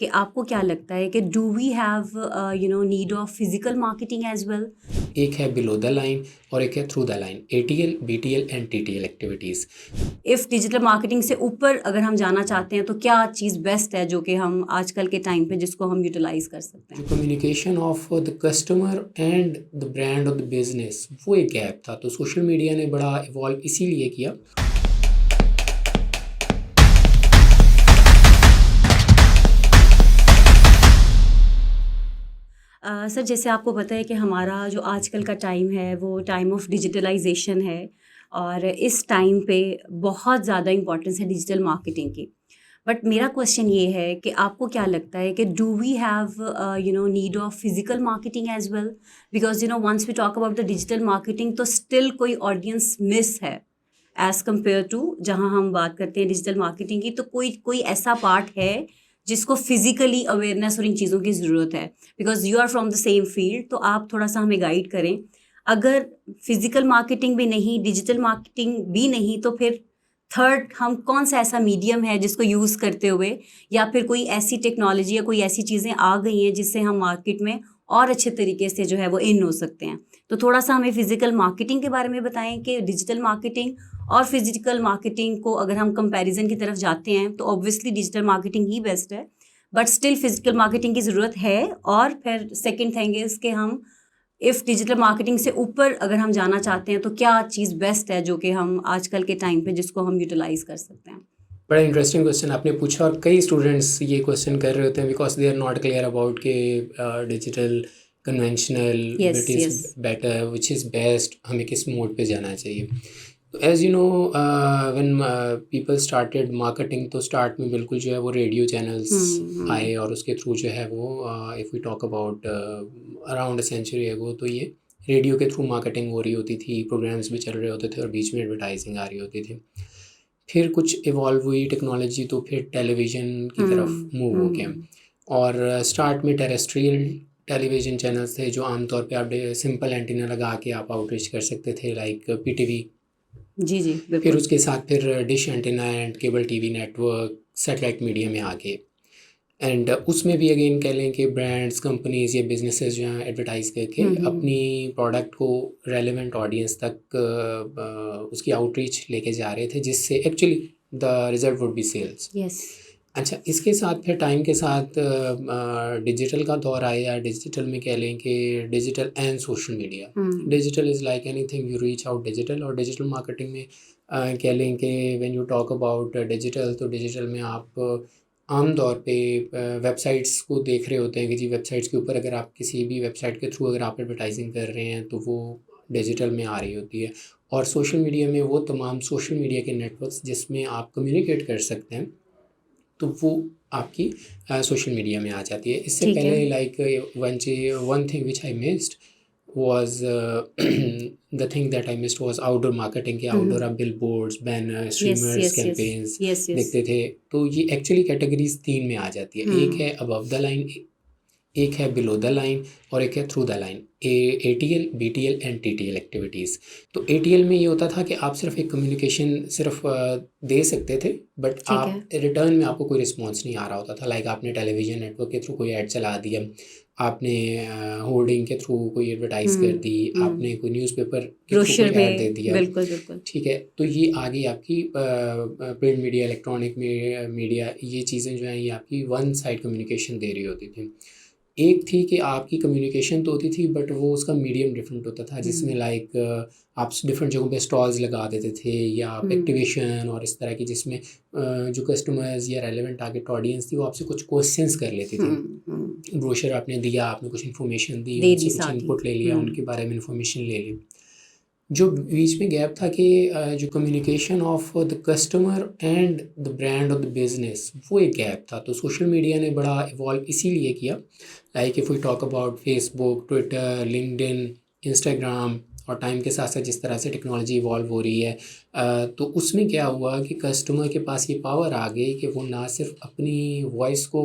कि आपको क्या लगता है कि do we have need of physical marketing as well? एक है बिलो द लाइन और एक है through the line, ATL, BTL and TTL activities. If digital marketing से ऊपर अगर हम जाना चाहते हैं तो क्या चीज़ बेस्ट है जो कि हम आजकल के टाइम पे जिसको हम यूटिलाइज कर सकते जो हैं? Communication of the customer and the brand of the business, वो एक गैप था, तो सोशल मीडिया ने बड़ा इवॉल्व इसीलिए किया। सर, जैसे आपको पता है कि हमारा जो आजकल का टाइम है वो टाइम ऑफ डिजिटलाइजेशन है और इस टाइम पे बहुत ज़्यादा इम्पोर्टेंस है डिजिटल मार्केटिंग की। बट मेरा क्वेश्चन ये है कि आपको क्या लगता है कि do we have need of physical marketing as well? Because once we talk about the digital marketing तो स्टिल कोई ऑडियंस मिस है एज़ कम्पेयर टू जहाँ हम बात करते हैं डिजिटल मार्केटिंग की, तो कोई कोई ऐसा पार्ट है जिसको फिजिकली अवेयरनेस और इन चीज़ों की ज़रूरत है। Because you are from the same field, तो आप थोड़ा सा हमें गाइड करें। अगर फिजिकल मार्केटिंग भी नहीं, डिजिटल मार्केटिंग भी नहीं, तो फिर थर्ड हम कौन सा ऐसा मीडियम है जिसको यूज़ करते हुए, या फिर कोई ऐसी टेक्नोलॉजी या कोई ऐसी चीज़ें आ गई हैं जिससे हम मार्केट में और अच्छे तरीके से जो है वो इन हो सकते हैं? तो थोड़ा सा हमें फिजिकल मार्केटिंग के बारे में बताएं कि डिजिटल मार्केटिंग और फिजिकल मार्केटिंग को अगर हम कंपैरिजन की तरफ जाते हैं तो ऑब्वियसली डिजिटल मार्केटिंग ही बेस्ट है, बट स्टिल फिजिकल मार्केटिंग की ज़रूरत है। और फिर सेकंड थिंग इज़ कि हम इफ़ डिजिटल मार्केटिंग से ऊपर अगर हम जाना चाहते हैं तो क्या चीज़ बेस्ट है जो कि हम आजकल के टाइम पे जिसको हम यूटिलाइज कर सकते हैं? बड़ा इंटरेस्टिंग क्वेश्चन आपने पूछा और कई स्टूडेंट्स ये क्वेश्चन कर रहे होते हैं because they are not clear about के digital, conventional, yes, which is yes. Better, which is best, हमें किस मोड पे जाना चाहिए। तो as you know, when people started marketing, तो स्टार्ट में बिल्कुल जो है वो रेडियो चैनल्स आए और उसके थ्रू जो है वो, if we talk about around a century ago, तो ये रेडियो के थ्रू मार्केटिंग हो रही होती थी, प्रोग्राम्स भी चल रहे होते थे और बीच में एडवर्टाइजिंग आ रही होती थी। फिर कुछ इवॉल्व हुई टेक्नोलॉजी, तो फिर टेलीविज़न की तरफ मूव हो गया और स्टार्ट में टेरेस्ट्रियल टेलीविज़न चैनल्स थे जो आमतौर पे आप सिंपल एंटीना लगा के आप आउटरीच कर सकते थे, लाइक PTV। जी, जी, फिर बिल्कुल। उसके साथ फिर dish antenna and cable TV network satellite media में आ गए। एंड उसमें भी अगेन कह लें कि ब्रांड्स, कंपनीज़ या बिजनेसेस जो हैं एडवर्टाइज़ करके अपनी प्रोडक्ट को रेलेवेंट ऑडियंस तक उसकी आउटरीच लेके जा रहे थे, जिससे actually the result would be sales. Yes. अच्छा, इसके साथ फिर टाइम के साथ डिजिटल का दौर आया। डिजिटल में कह लें कि digital and social media, digital is like anything you reach out digital, और डिजिटल मार्केटिंग में कह लें कि when you talk about digital, तो डिजिटल में आप आम तौर पे वेबसाइट्स को देख रहे होते हैं कि जी वेबसाइट्स के ऊपर अगर आप किसी भी वेबसाइट के थ्रू अगर आप एडवर्टाइजिंग कर रहे हैं तो वो डिजिटल में आ रही होती है। और सोशल मीडिया में वो तमाम सोशल मीडिया के नेटवर्क्स जिसमें आप कम्युनिकेट कर सकते हैं, तो वो आपकी सोशल मीडिया में आ जाती है। इससे ठीक है। पहले like one thing which I missed was the thing that I missed was outdoor marketing के आउटडोर आप bill boards, banner, yes, streamers, yes, yes. Campaigns yes, yes. देखते थे। तो ये एक्चुअली कैटेगरीज 3 में आ जाती है। एक है अबव द लाइन, एक है बिलो द लाइन और एक है through the line, ATL, BTL and TTL activities. तो ATL में ये होता था कि आप सिर्फ एक कम्युनिकेशन सिर्फ दे सकते थे, बट ठीक आप है। रिटर्न में आपको कोई रिस्पॉन्स नहीं आ रहा होता था। लाइक आपने टेलीविज़न नेटवर्क के थ्रू कोई ऐड चला दिया, आपने होर्डिंग के थ्रू कोई एडवर्टाइज़ कर दी, आपने कोई न्यूज़पेपर के थ्रू कोई ब्रोशर ऐड दे में दिया। बिल्कुल, बिल्कुल। ठीक है, तो ये आ गई आपकी प्रिंट मीडिया, इलेक्ट्रॉनिक मीडिया, ये चीज़ें जो हैं ये आपकी वन साइड कम्युनिकेशन दे रही होती थी। एक थी कि आपकी कम्युनिकेशन तो होती थी बट वो उसका मीडियम डिफरेंट होता था, जिसमें लाइक आप डिफरेंट जगहों पे स्टॉल्स लगा देते थे या आप एक्टिवेशन और इस तरह की, जिसमें जो कस्टमर्स या रेलेवेंट टारगेट ऑडियंस थी वो आपसे कुछ क्वेश्चंस कर लेती थी। ब्रोशर आपने दिया, आपने कुछ इन्फॉर्मेशन दी, दे दी उनसे कुछ साथ ही। इनपुट ले लिया, उनके बारे में इन्फॉर्मेशन ले ली। जो बीच में गैप था कि जो communication of the customer and the brand of the business, वो एक गैप था, तो सोशल मीडिया ने बड़ा इवॉल्व इसीलिए किया। Like if we talk about Facebook, Twitter, LinkedIn, Instagram, और टाइम के साथ साथ जिस तरह से टेक्नोलॉजी इवॉल्व हो रही है, तो उसमें क्या हुआ कि कस्टमर के पास ये पावर आ गई कि वो ना सिर्फ अपनी वॉइस को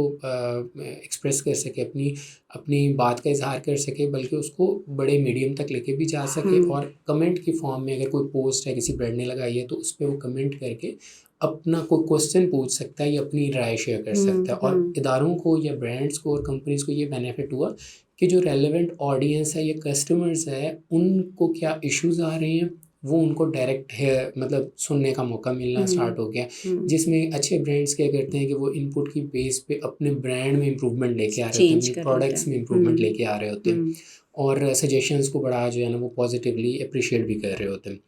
एक्सप्रेस कर सके, अपनी अपनी बात का इजहार कर सके, बल्कि उसको बड़े मीडियम तक लेके भी जा सके, और कमेंट की फॉर्म में अगर कोई पोस्ट है किसी ब्रांड ने लगाई है तो उस पर वो कमेंट करके अपना कोई क्वेश्चन पूछ सकता है या अपनी राय शेयर कर सकता है। और इदारों को या ब्रांड्स को और कंपनीज को ये बेनिफिट हुआ कि जो रेलेवेंट ऑडियंस है या कस्टमर्स है, उनको क्या इश्यूज आ रहे हैं वो उनको डायरेक्ट है मतलब सुनने का मौका मिलना स्टार्ट हो गया, जिसमें अच्छे ब्रांड्स क्या करते हैं कि वो इनपुट की बेस पे अपने ब्रांड में इम्प्रूवमेंट लेके आ रहे होते हैं, अपने प्रोडक्ट्स में इम्प्रूवमेंट लेके आ रहे होते हैं और सजेशंस को बड़ा जो है ना वो पॉजिटिवली अप्रिशिएट भी कर रहे होते हैं।